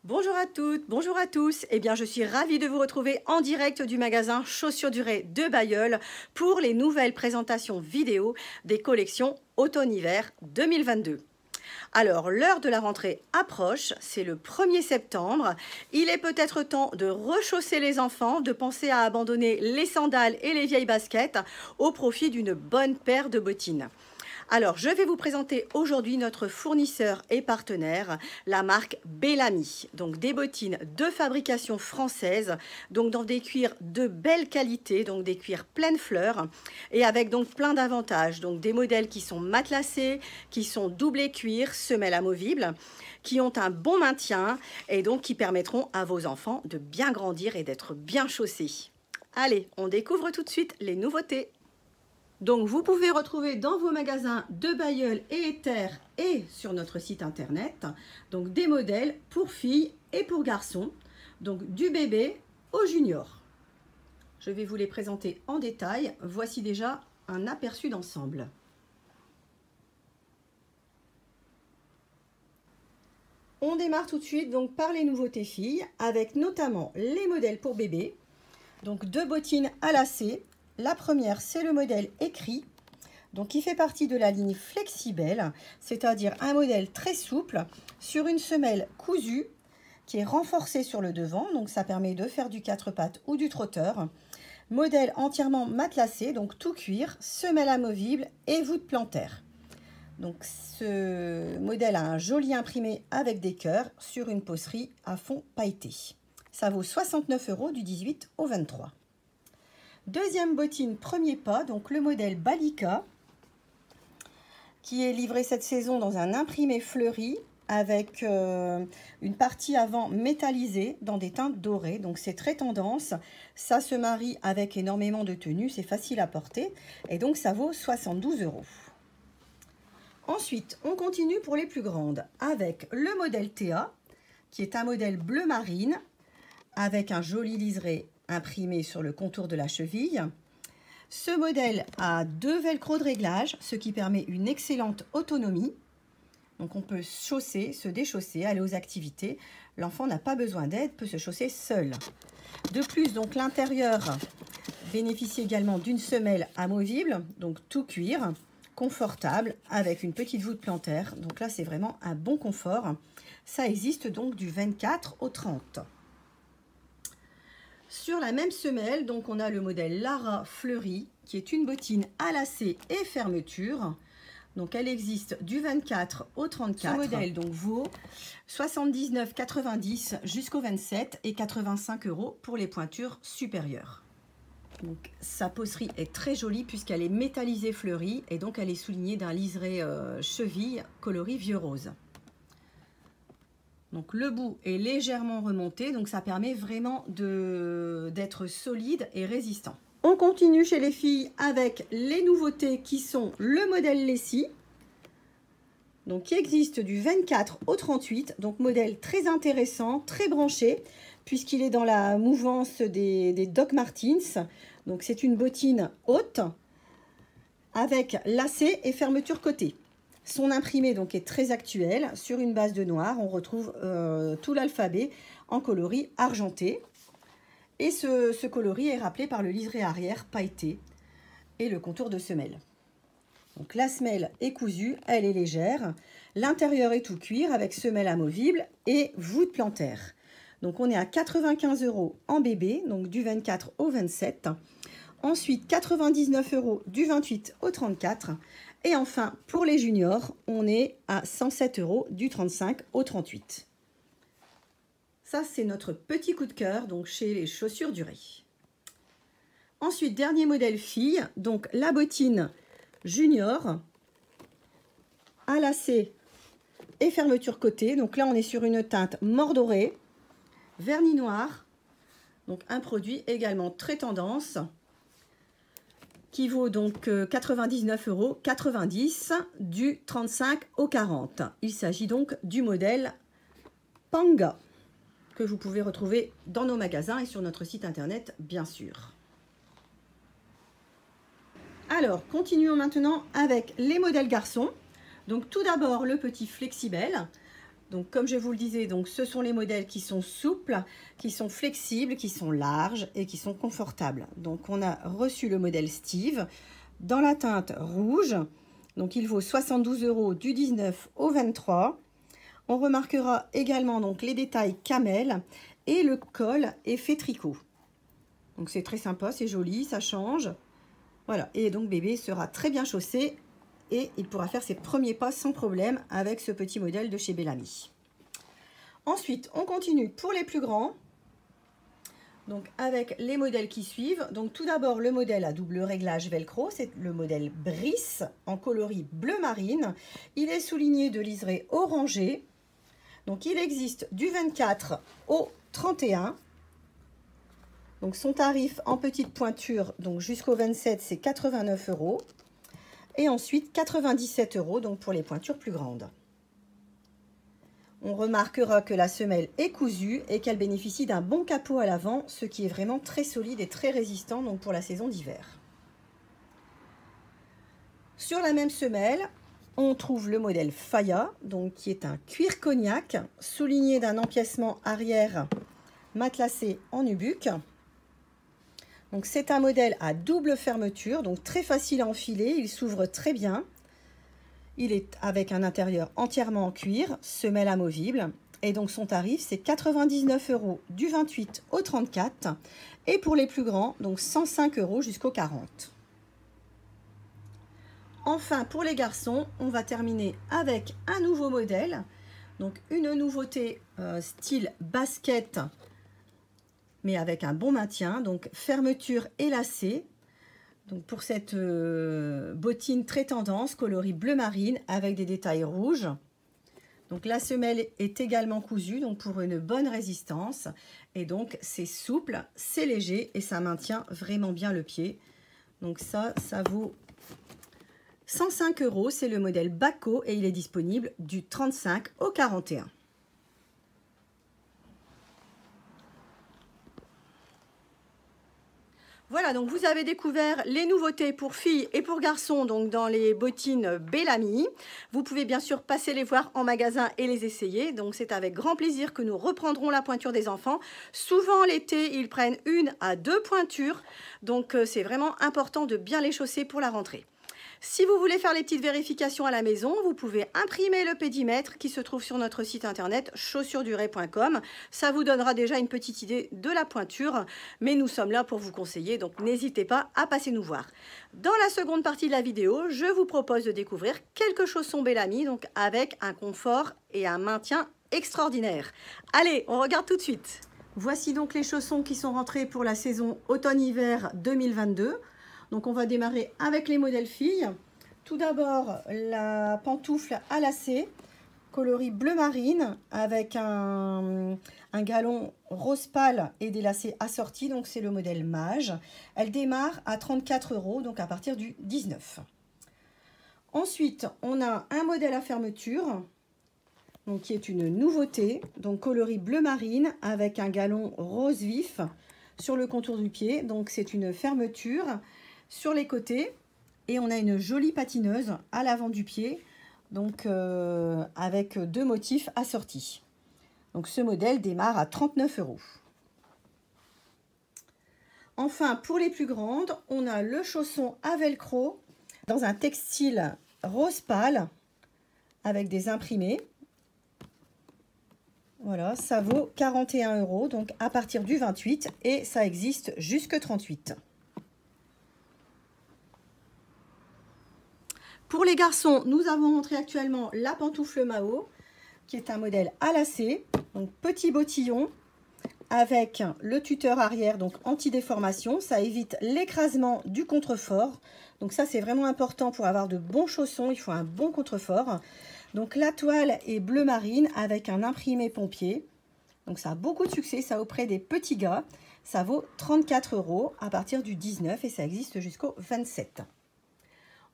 Bonjour à toutes, bonjour à tous. Eh bien, je suis ravie de vous retrouver en direct du magasin Chaussures Durée de Bailleul pour les nouvelles présentations vidéo des collections automne-hiver 2022. Alors, l'heure de la rentrée approche, c'est le 1er septembre. Il est peut-être temps de rechausser les enfants, de penser à abandonner les sandales et les vieilles baskets au profit d'une bonne paire de bottines. Alors, je vais vous présenter aujourd'hui notre fournisseur et partenaire, la marque Bellamy. Donc, des bottines de fabrication française, donc dans des cuirs de belle qualité, donc des cuirs pleines fleurs, et avec donc plein d'avantages. Donc, des modèles qui sont matelassés, qui sont doublés cuir, semelles amovibles, qui ont un bon maintien et donc qui permettront à vos enfants de bien grandir et d'être bien chaussés. Allez, on découvre tout de suite les nouveautés. Donc, vous pouvez retrouver dans vos magasins de Bailleul et Ether et sur notre site internet donc des modèles pour filles et pour garçons, donc du bébé au junior. Je vais vous les présenter en détail. Voici déjà un aperçu d'ensemble. On démarre tout de suite donc par les nouveautés filles avec notamment les modèles pour bébé. Donc deux bottines à lacets. La première, c'est le modèle écrit, donc qui fait partie de la ligne Flexibelle, c'est-à-dire un modèle très souple sur une semelle cousue qui est renforcée sur le devant, donc ça permet de faire du 4 pattes ou du trotteur. Modèle entièrement matelassé, donc tout cuir, semelle amovible et voûte plantaire. Donc ce modèle a un joli imprimé avec des cœurs sur une pocerie à fond pailleté. Ça vaut 69 € du 18 au 23. Deuxième bottine, premier pas, donc le modèle Balika, qui est livré cette saison dans un imprimé fleuri avec une partie avant métallisée dans des teintes dorées. Donc c'est très tendance, ça se marie avec énormément de tenues, c'est facile à porter et donc ça vaut 72 €. Ensuite, on continue pour les plus grandes avec le modèle Théa, qui est un modèle bleu marine avec un joli liseré imprimé sur le contour de la cheville. Ce modèle a deux velcro de réglage, ce qui permet une excellente autonomie. Donc on peut chausser, se déchausser, aller aux activités. L'enfant n'a pas besoin d'aide, peut se chausser seul. De plus, donc l'intérieur bénéficie également d'une semelle amovible, donc tout cuir, confortable, avec une petite voûte plantaire. Donc là, c'est vraiment un bon confort. Ça existe donc du 24 au 30. Sur la même semelle, donc on a le modèle Lara Fleury, qui est une bottine à lacets et fermeture. Donc elle existe du 24 au 34. Ce modèle donc vaut 79,90 € jusqu'au 27 et 85 € pour les pointures supérieures. Donc sa pocerie est très jolie puisqu'elle est métallisée fleurie et donc elle est soulignée d'un liseré cheville coloris vieux rose. Donc le bout est légèrement remonté, donc ça permet vraiment d'être solide et résistant. On continue chez les filles avec les nouveautés qui sont le modèle Lessie, donc qui existe du 24 au 38, donc modèle très intéressant, très branché, puisqu'il est dans la mouvance des Doc Martens. Donc c'est une bottine haute avec lacets et fermeture côté. Son imprimé donc est très actuel. Sur une base de noir, on retrouve tout l'alphabet en coloris argenté. Et ce coloris est rappelé par le liseré arrière pailleté et le contour de semelle. Donc la semelle est cousue, elle est légère. L'intérieur est tout cuir avec semelle amovible et voûte plantaire. Donc on est à 95 € en bébé, donc du 24 au 27. Ensuite 99 € du 28 au 34. Et enfin, pour les juniors, on est à 107 € du 35 au 38. Ça, c'est notre petit coup de cœur, donc chez les Chaussures Durée. Ensuite, dernier modèle fille, donc la bottine junior, à lacets et fermeture côté. Donc là, on est sur une teinte mordorée, vernis noir, donc un produit également très tendance, qui vaut donc 99,90 € du 35 au 40. Il s'agit donc du modèle Panga, que vous pouvez retrouver dans nos magasins et sur notre site internet, bien sûr. Alors, continuons maintenant avec les modèles garçons. Donc tout d'abord, le petit Flexibelle, Donc comme je vous le disais, donc ce sont les modèles qui sont souples, qui sont flexibles, qui sont larges et qui sont confortables. Donc on a reçu le modèle Steve dans la teinte rouge. Donc il vaut 72 € du 19 au 23. On remarquera également donc les détails camel et le col effet tricot. Donc c'est très sympa, c'est joli, ça change. Voilà, et donc bébé sera très bien chaussé et il pourra faire ses premiers pas sans problème avec ce petit modèle de chez Bellamy. Ensuite, on continue pour les plus grands. Donc avec les modèles qui suivent. Donc tout d'abord le modèle à double réglage velcro, c'est le modèle Brice en coloris bleu marine. Il est souligné de liseré orangé. Donc il existe du 24 au 31. Donc son tarif en petite pointure, donc jusqu'au 27, c'est 89 €. Et ensuite 97 € donc pour les pointures plus grandes. On remarquera que la semelle est cousue et qu'elle bénéficie d'un bon capot à l'avant, ce qui est vraiment très solide et très résistant donc pour la saison d'hiver. Sur la même semelle, on trouve le modèle Faya, donc qui est un cuir cognac, souligné d'un empiècement arrière matelassé en nubuck. Donc c'est un modèle à double fermeture, donc très facile à enfiler, il s'ouvre très bien. Il est avec un intérieur entièrement en cuir, semelle amovible. Et donc son tarif, c'est 99 € du 28 au 34. Et pour les plus grands, donc 105 € jusqu'au 40. Enfin, pour les garçons, on va terminer avec un nouveau modèle. Donc une nouveauté style basket, mais avec un bon maintien. Donc fermeture et lacet. Donc pour cette bottine très tendance, coloris bleu marine avec des détails rouges. Donc la semelle est également cousue, donc pour une bonne résistance. Et donc c'est souple, c'est léger et ça maintient vraiment bien le pied. Donc ça vaut 105 €. C'est le modèle Baco et il est disponible du 35 au 41. Voilà, donc vous avez découvert les nouveautés pour filles et pour garçons donc dans les bottines Bellamy. Vous pouvez bien sûr passer les voir en magasin et les essayer. Donc c'est avec grand plaisir que nous reprendrons la pointure des enfants. Souvent l'été, ils prennent 1 à 2 pointures. Donc c'est vraiment important de bien les chausser pour la rentrée. Si vous voulez faire les petites vérifications à la maison, vous pouvez imprimer le pédimètre qui se trouve sur notre site internet chaussuresdurée.com. Ça vous donnera déjà une petite idée de la pointure, mais nous sommes là pour vous conseiller, donc n'hésitez pas à passer nous voir. Dans la seconde partie de la vidéo, je vous propose de découvrir quelques chaussons Bellamy, donc avec un confort et un maintien extraordinaire. Allez, on regarde tout de suite. Voici donc les chaussons qui sont rentrés pour la saison automne-hiver 2022. Donc on va démarrer avec les modèles filles. Tout d'abord la pantoufle à lacets, coloris bleu marine avec un galon rose pâle et des lacets assortis. Donc c'est le modèle Mage. Elle démarre à 34 €, donc à partir du 19. Ensuite on a un modèle à fermeture, donc qui est une nouveauté. Donc coloris bleu marine avec un galon rose vif sur le contour du pied. Donc c'est une fermeture sur les côtés et on a une jolie patineuse à l'avant du pied, donc avec 2 motifs assortis. Donc ce modèle démarre à 39 €. Enfin, pour les plus grandes, on a le chausson à velcro dans un textile rose pâle avec des imprimés. Voilà, ça vaut 41 €, donc à partir du 28 et ça existe jusque 38. Pour les garçons, nous avons montré actuellement la pantoufle Mao, qui est un modèle à lacets, donc petit bottillon, avec le tuteur arrière, donc anti-déformation. Ça évite l'écrasement du contrefort. Donc ça, c'est vraiment important pour avoir de bons chaussons. Il faut un bon contrefort. Donc la toile est bleu marine avec un imprimé pompier. Donc ça a beaucoup de succès, ça auprès des petits gars. Ça vaut 34 € à partir du 19 et ça existe jusqu'au 27.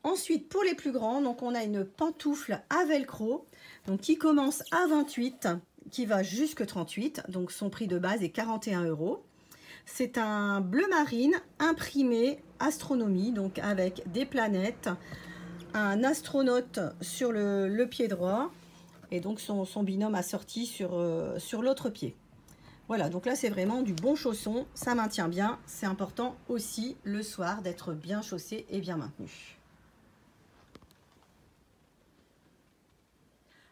Ensuite, pour les plus grands, donc on a une pantoufle à velcro, donc qui commence à 28, qui va jusque 38. Donc son prix de base est 41 €. C'est un bleu marine imprimé astronomie, donc avec des planètes, un astronaute sur le pied droit, et donc son binôme assorti sur l'autre pied. Voilà, donc là c'est vraiment du bon chausson, ça maintient bien. C'est important aussi le soir d'être bien chaussé et bien maintenu.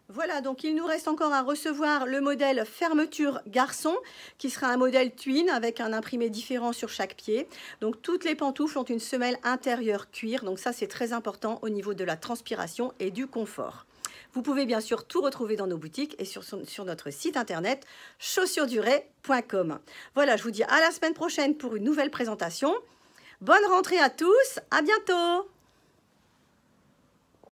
Voilà, donc il nous reste encore à recevoir le modèle fermeture garçon, qui sera un modèle twin avec un imprimé différent sur chaque pied. Donc toutes les pantoufles ont une semelle intérieure cuir, donc ça c'est très important au niveau de la transpiration et du confort. Vous pouvez bien sûr tout retrouver dans nos boutiques et sur notre site internet chaussuresdurée.com. Voilà, je vous dis à la semaine prochaine pour une nouvelle présentation. Bonne rentrée à tous, à bientôt!